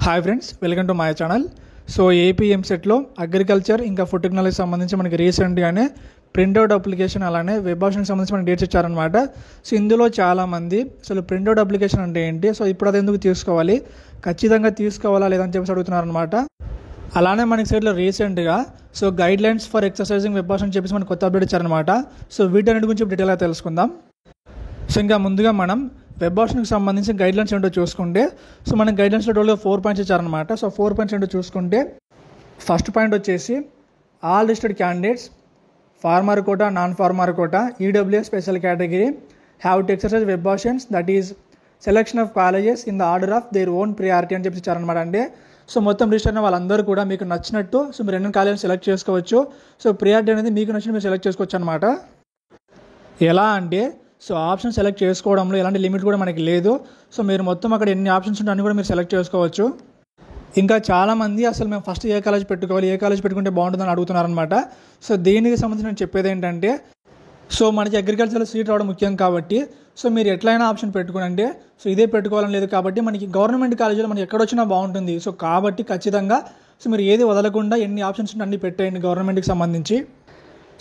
Hi friends, welcome to my channel. So AP ఎంసెట్లో agriculture ఇంకా food టెక్నాలజీకి సంబంధించి మనకి రీసెంట్గానే ప్రింట్అవుట్ అప్లికేషన్ అలానే వెబ్ ఆప్షన్కి సంబంధించి మనకి డేట్స్ ఇచ్చారనమాట. సో ఇందులో చాలామంది అసలు ప్రింట్అవుట్ అప్లికేషన్ అంటే ఏంటి, సో ఇప్పుడు అది ఎందుకు తీసుకోవాలి, ఖచ్చితంగా తీసుకోవాలా లేదని చెప్పేసి అడుగుతున్నారనమాట. అలానే మనకి సైడ్లో రీసెంట్గా so guide lines for exercising web option చెప్పేసి మనకి కొత్త అప్డేట్ ఇచ్చారనమాట. సో వీటన్నిటి గురించి డీటెయిల్గా తెలుసుకుందాం. సో ఇంకా ముందుగా మనం వెబ్ ఆప్షన్కి సంబంధించి గైడ్లైన్స్ ఏంటో చూసుకుంటే, సో మనకి గైడ్లైన్స్లో టోటల్గా 4 పాయింట్స్ ఇచ్చారనమాట. సో 4 పాయింట్స్ ఏంటో చూసుకుంటే, ఫస్ట్ పాయింట్ వచ్చేసి all listed candidates farmer quota, non farmer quota, EWS special category have to exercise web options that is selection of colleges in the order of their own priority అని చెప్పి ఇచ్చారనమాట. అంటే so మొత్తం register అయిన వాళ్ళందరూ కూడా మీకు నచ్చినట్టు సో మీరు ఎన్ని కాలేజెస్ సెలెక్ట్ చేసుకోవచ్చు. సో ప్రియారిటీ అనేది మీకు నచ్చిన మీరు సెలెక్ట్ చేసుకోవచ్చు అనమాట. ఎలా అంటే సో ఆప్షన్ సెలెక్ట్ చేసుకోవడంలో ఎలాంటి లిమిట్ కూడా మనకి లేదు. సో మీరు మొత్తం అక్కడ ఎన్ని ఆప్షన్స్ ఉంటే అన్ని కూడా మీరు సెలెక్ట్ చేసుకోవచ్చు. ఇంకా చాలామంది అసలు మేము ఫస్ట్ ఏ కాలేజ్ పెట్టుకోవాలి, ఏ కాలేజ్ పెట్టుకుంటే బాగుంటుందని అడుగుతున్నారనమాట. సో దీనికి సంబంధించి నేను చెప్పేది ఏంటంటే, సో మనకి అగ్రికల్చర్లో సీట్ రావడం ముఖ్యం కాబట్టి సో మీరు ఎట్లయినా ఆప్షన్ పెట్టుకునంటే సో ఇదే పెట్టుకోవాలని లేదు కాబట్టి మనకి గవర్నమెంట్ కాలేజీలో మనకి ఎక్కడ వచ్చినా బాగుంటుంది. సో కాబట్టి ఖచ్చితంగా సో మీరు ఏది వదలకుండా ఎన్ని ఆప్షన్స్ ఉంటే అన్ని పెట్టేయండి గవర్నమెంట్కి సంబంధించి.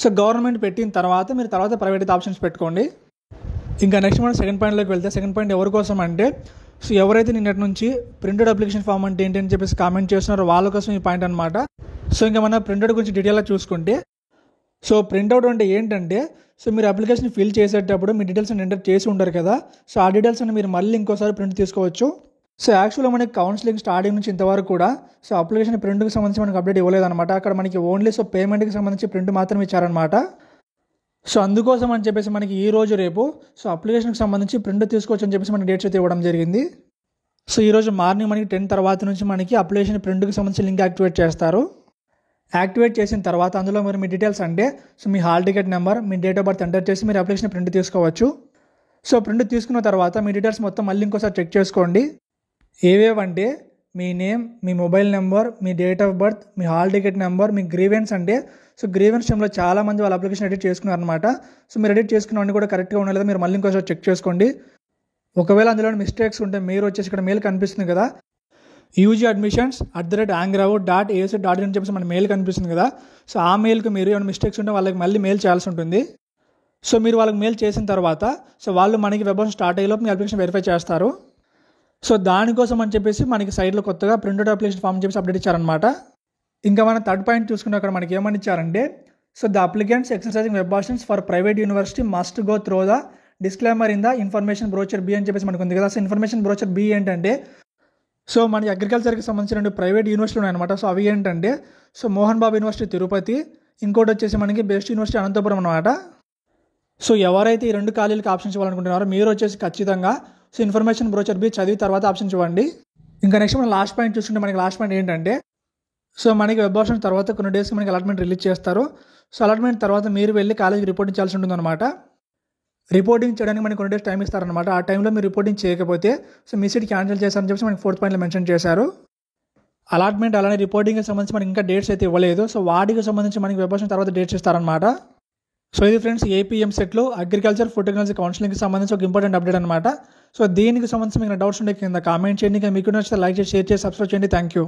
సో గవర్నమెంట్ పెట్టిన తర్వాత మీరు తర్వాత ప్రైవేట్ ఆప్షన్స్ పెట్టుకోండి. ఇంకా నెక్స్ట్ మనం సెకండ్ పాయింట్లోకి వెళ్తే, సెకండ్ పాయింట్ ఎవరి కోసం అంటే సో ఎవరైతే నిన్నటి నుంచి ప్రింటెడ్ అప్లికేషన్ ఫామ్ అంటే ఏంటి అని చెప్పేసి కామెంట్ చేస్తున్నారో వాళ్ళ కోసం ఈ పాయింట్ అనమాట. సో ఇంకా మన ప్రింటెడ్ గురించి డీటెయిల్గా చూసుకుంటే, సో ప్రింట్అవుట్ అంటే ఏంటంటే సో మీరు అప్లికేషన్ ఫిల్ చేసేటప్పుడు మీ డీటెయిల్స్ ఎంటర్ చేసి ఉంటారు కదా, సో ఆ డీటెయిల్స్ అని మీరు మళ్ళీ ఇంకోసారి ప్రింట్ తీసుకోవచ్చు. సో యాక్చువల్గా మనకి కౌన్సిలింగ్ స్టార్టింగ్ నుంచి ఇంతవరకు కూడా సో అప్లికేషన్ ప్రింట్కి సంబంధించి మనకి అప్డేట్ ఇవ్వలేదన్నమాట. అక్కడ మనకి ఓన్లీ సో పేమెంట్కి సంబంధించి ప్రింట్ మాత్రం ఇచ్చారనమాట. సో అందుకోసం అని చెప్పేసి మనకి ఈ రోజు రేపు సో అప్లికేషన్కి సంబంధించి ప్రింట్ తీసుకోవచ్చు అని చెప్పేసి మనకి డేట్స్ అయితే ఇవ్వడం జరిగింది. సో ఈరోజు మార్నింగ్ మనకి 10 తర్వాత నుంచి మనకి అప్లికేషన్ ప్రింట్కి సంబంధించి లింక్ యాక్టివేట్ చేస్తారు. యాక్టివేట్ చేసిన తర్వాత అందులో మీరు మీ డీటెయిల్స్ అంటే సో మీ హాల్ టికెట్ నెంబర్, మీ డేట్ ఆఫ్ బర్త్ ఎంటర్ చేసి మీరు అప్లికేషన్ ప్రింట్ తీసుకోవచ్చు. సో ప్రింట్ తీసుకున్న తర్వాత మీ డీటెయిల్స్ మొత్తం మళ్ళీ ఇంకోసారి చెక్ చేసుకోండి. ఏవేవంటే మీ నేమ్, మీ మొబైల్ నెంబర్, మీ డేట్ ఆఫ్ బర్త్, మీ హాల్ టికెట్ నెంబర్, మీ గ్రీవెన్స్ అంటే సో గ్రీవెన్స్ టైంలో చాలామంది వాళ్ళ అప్లికేషన్ ఎడిట్ చేసుకున్నారనమాట. సో మీరు ఎడిట్ చేసుకున్నవన్నీ కూడా కరెక్ట్గా ఉన్నాయి లేదా మీరు మళ్ళీ ఇంకోసారి చెక్ చేసుకోండి. ఒకవేళ అందులో మిస్టేక్స్ ఉంటే మీరు వచ్చేసి ఇక్కడ మెయిల్ కనిపిస్తుంది కదా, ugadmissions@angravu.ac.in అని చెప్పేసి మన మెయిల్ కనిపిస్తుంది కదా, సో ఆ మెయిల్కి మీరు ఏమైనా మిస్టేక్స్ ఉంటే వాళ్ళకి మళ్ళీ మెయిల్ చేయాల్సి ఉంటుంది. సో మీరు వాళ్ళకి మెయిల్ చేసిన తర్వాత సో వాళ్ళు మనకి వెబ్ స్టార్ట్ అయ్యేలోపు మీ అప్లికేషన్ వెరిఫై చేస్తారు. సో దానికోసం అని చెప్పేసి మనకి సైడ్లో కొత్తగా ప్రింటెడ్ అప్లికేషన్ ఫామ్ చెప్పేసి అప్డేట్ ఇచ్చారనమాట. ఇంకా మన థర్డ్ పాయింట్ చూసుకుంటే అక్కడ మనకి ఏమని ఇచ్చారంటే so the applicants exercising web options for private university must go through the disclaimer in the information brochure B అని చెప్పేసి మనకు ఉంది కదా. సో ఇన్ఫర్మేషన్ బ్రోచర్ బి ఏంటంటే సో మనకి అగ్రికల్చర్కి సంబంధించిన 2 ప్రైవేట్ యూనివర్సిటీలు ఉన్నాయన్నమాట. సో అవి ఏంటంటే సో మోహన్ బాబు యూనివర్సిటీ తిరుపతి, ఇంకోటి వచ్చేసి మనకి బెస్ట్ యూనివర్సిటీ అనంతపురం అనమాట. సో ఎవరైతే ఈ 2 కాలేజీలకు ఆప్షన్స్ ఇవ్వాలనుకుంటున్నారో మీరు వచ్చేసి ఖచ్చితంగా సో ఇన్ఫర్మేషన్ బ్రోచర్ బి చదివి తర్వాత ఆప్షన్స్ ఇవ్వండి. ఇంకా నెక్స్ట్ మనం లాస్ట్ పాయింట్ చూసుకుంటే మనకి లాస్ట్ పాయింట్ ఏంటంటే సో మనకి వెబ్ ఆప్షన్ తర్వాత కొన్ని డేస్కి మనకి అలాట్మెంట్ రిలీజ్ చేస్తారు. సో అలాట్మెంట్ తర్వాత మీరు వెళ్ళి కాలేజీకి రిపోర్టింగ్ చేయాల్సి ఉంటుందన్నమాట. రిపోర్టింగ్ చేయడానికి మనకి కొన్ని డేస్ టైం ఇస్తారనమాట. ఆ టైంలో మీరు రిపోర్టింగ్ చేయకపోతే సో మీ సీట్ క్యాన్సిల్ చేస్తారని చెప్పేసి మనకి 4th పాయింట్లో మెన్షన్ చేశారు. అలాట్మెంట్ అలానే రిపోర్టింగ్కి సంబంధించి మనకి ఇంకా డేట్స్ అయితే ఇవ్వలేదు. సో వాటికి సంబంధించి మనకి వెబ్ ఆప్షన్ తర్వాత డేట్స్ ఇస్తారనమాట. సో ఇది ఫ్రెండ్స్ ఏపీ ఎంసెట్లో అగ్రికల్చర్ ఫుడ్ టెక్నాలజీ కౌన్సిలింగ్కి సంబంధించి ఒక ఇంపార్టెంట్ అప్డేట్ అనమాట. సో దీనికి సంబంధించి మీకు డౌట్స్ ఉంటే కింద కామెంట్ చేయండి. మీకు నచ్చితే లైక్ చేసి, షేర్ చేసి, సబ్స్క్రైబ్ చేయండి. Thank you.